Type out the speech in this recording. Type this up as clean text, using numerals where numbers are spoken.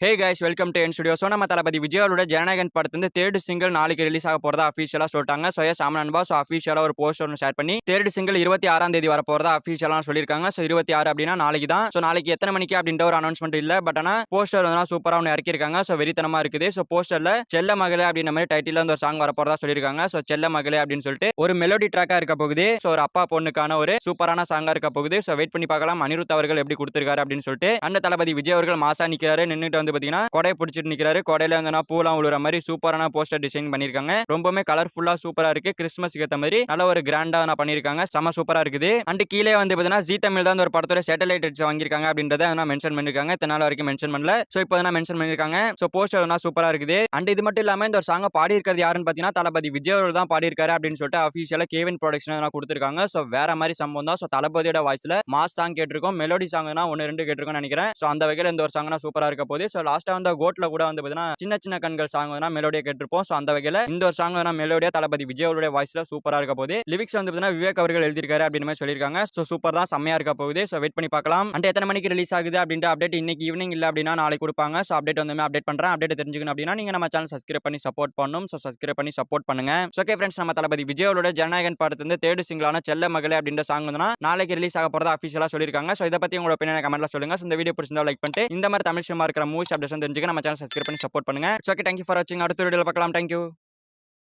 Hey guys welcome to N studio. So நம்ம தளபதி விஜயோட ஜனநாயகன் படத்துலேருந்து தேர்ட் சிங்கிள் நாளைக்கு ரிலீஸ் ஆக போகிறதா அஃபீஷியலாக சொல்லிட்டாங்க. ஸோ எஸ் ஆமனன்பா ஸோ அஃபீஷியலாக ஒரு போஸ்டர் ஒன்று ஷேர் பண்ணி தேர்ட் சிங்கிள் 26ஆம் தேதி வர போகிறதா அஃபீஷியலாக சொல்லியிருக்காங்க. ஸோ 26 அப்படின்னா நாளைக்கு தான். ஸோ நாளைக்கு எத்தனை மணிக்கு அப்படின்ற ஒரு அனௌன்ஸ்மெண்ட் இல்லை. பட் ஆனால் போஸ்டர் வந்து சூப்பராக ஒன்று இறக்கியிருக்காங்க. ஸோ வெறித்தனமாக இருக்குது. ஸோ போஸ்டரில் செல்ல மகளே அப்படின்ற மாதிரி டைட்டில் வந்து ஒரு சாங் வர போகிறதா சொல்லியிருக்காங்க. ஸோ செல்ல மகளே அப்படின்னு சொல்லிட்டு ஒரு மெலோடி ட்ராக்காக இருக்க போகுது. ஸோ ஒரு அப்பா பொண்ணுக்கான ஒரு சூப்பரான சாங்காக இருக்க போகுது. ஸோ வெயிட் பண்ணி பார்க்கலாம் அனிருத் அவர்கள் எப்படி கொடுத்திருக்காரு அப்படின்னு சொல்லிட்டு. அந்த தளபதி விஜய் அவர்கள் மாசா நிற்கிறாரு. நின்றுட்டு வந்து பார்த்தீங்கன்னா கொடை பிடிச்சிட்டு நிற்கிறாரு. கொடையில வந்து பூலாம் உழுற மாதிரி சூப்பரான போஸ்டர் டிசைன் பண்ணிருக்காங்க. ரொம்பவே கலர்ஃபுல்லா சூப்பரா இருக்கு. கிறிஸ்மஸ்க்கு ஏத்த மாதிரி நல்ல ஒரு கிராண்டா பண்ணிருக்காங்க. செம சூப்பரா இருக்குது. அண்ட் கீழே வந்து பாத்தீங்கன்னா ஜி தமிழ் தான் ஒரு படத்தோட சேட்டலைட் ரைட்ஸ் வாங்கியிருக்காங்க அப்படின்றத மென்ஷன் பண்ணிருக்காங்க. இத்தனை நாள் வரைக்கும் மென்ஷன் பண்ணல. சோ இப்போ மென்ஷன் பண்ணிருக்காங்க. சோ போஸ்டர் சூப்பரா இருக்குது. அண்ட் இது மட்டும் இல்லாம இந்த ஒரு சாங்க பாடி இருக்கிறது யாருன்னு பாத்தீங்கன்னா தளபதி விஜய் அவர்கள் தான் பாடி இருக்காரு அப்படின்னு சொல்லிட்டு அபிஷியலா கேவின் ப்ரொடக்ஷன் கொடுத்திருக்காங்க. சோ வேற மாதிரி சம்பவம் தான். சோ தளபதியோட வாய்ஸ்ல மாஸ் சாங் கேட்டிருக்கோம். மெலோடி சாங் ஒன்னு ரெண்டு கேட்டிருக்கோம் நினைக்கிறேன். சோ அந்த வகையில இந்த ஒரு சாங் சூப்பரா இருக்க போகுது. சோ லாஸ்டா வந்து கோட்ல கூட வந்து சின்ன சின்ன கண்கள் சாங் மெலோடியா கேட்டிருப்போம். சோ அந்த வகையில இந்த ஒரு சாங் மெலோடியா தளபதி விஜய் அவருடைய வாய்ஸ்ல சூப்பரா இருக்க போகுது. லிரிக்ஸ் வந்து விவேக் அவர்கள் எழுதியிருக்காரு அப்படின்னு மாதிரி சொல்லியிருக்காங்க. சோ சூப்பர் தான், செம்மையா இருக்க போகுது. சோ வெயிட் பண்ணி பார்க்கலாம். அண்ட் எத்தனை மணிக்கு ரிலீஸ் ஆகுது அப்படின்ற அப்டேட் இன்னைக்கு ஈவினிங் இல்ல அப்படின்னா நாளைக்கு கொடுப்பாங்க. சோ அப்டேட் வந்து அப்டேட் பண்றேன். அப்டேட் தெரிஞ்சுக்கணும் அப்படின்னா நீங்க நம்ம சேனல் சப்ஸ்கிரைப் பண்ணி சப்போர்ட் பண்ணணும். சோ சப்ஸ்கிரைப் பண்ணி சப்போர்ட் பண்ணுங்க. ஓகே ஃப்ரெண்ட்ஸ், நம்ம தளபதி விஜய் அவரோட ஜனநாயகன் படத்துல தேர்ட் சிங்கிளான செல்ல மகளே அப்படின்ற சாங் வந்து நாளைக்கு ரிலீஸ் ஆக போறதா அபிஷியலா சொல்லியிருக்காங்க. சோ இதை பத்தி உங்களோட ஒப்பீனியனை கமெண்ட்ல சொல்லுங்க. இந்த வீடியோ பிடிச்சிருந்தா லைக் பண்ணிட்டு இந்த மாதிரி தமிழ் சினிமா இருக்கிற மூவிஸ் அப்டேஷன் தெரிஞ்சுக்க நம்ம சேனல் சப்ஸ்கிரைப் பண்ணி சப்போர்ட் பண்ணுங்க. ஓகே, தேங்க்யூ ஃபார் வாட்சிங். அடுத்த வீடியோல பார்க்கலாம். தேங்க்யூ.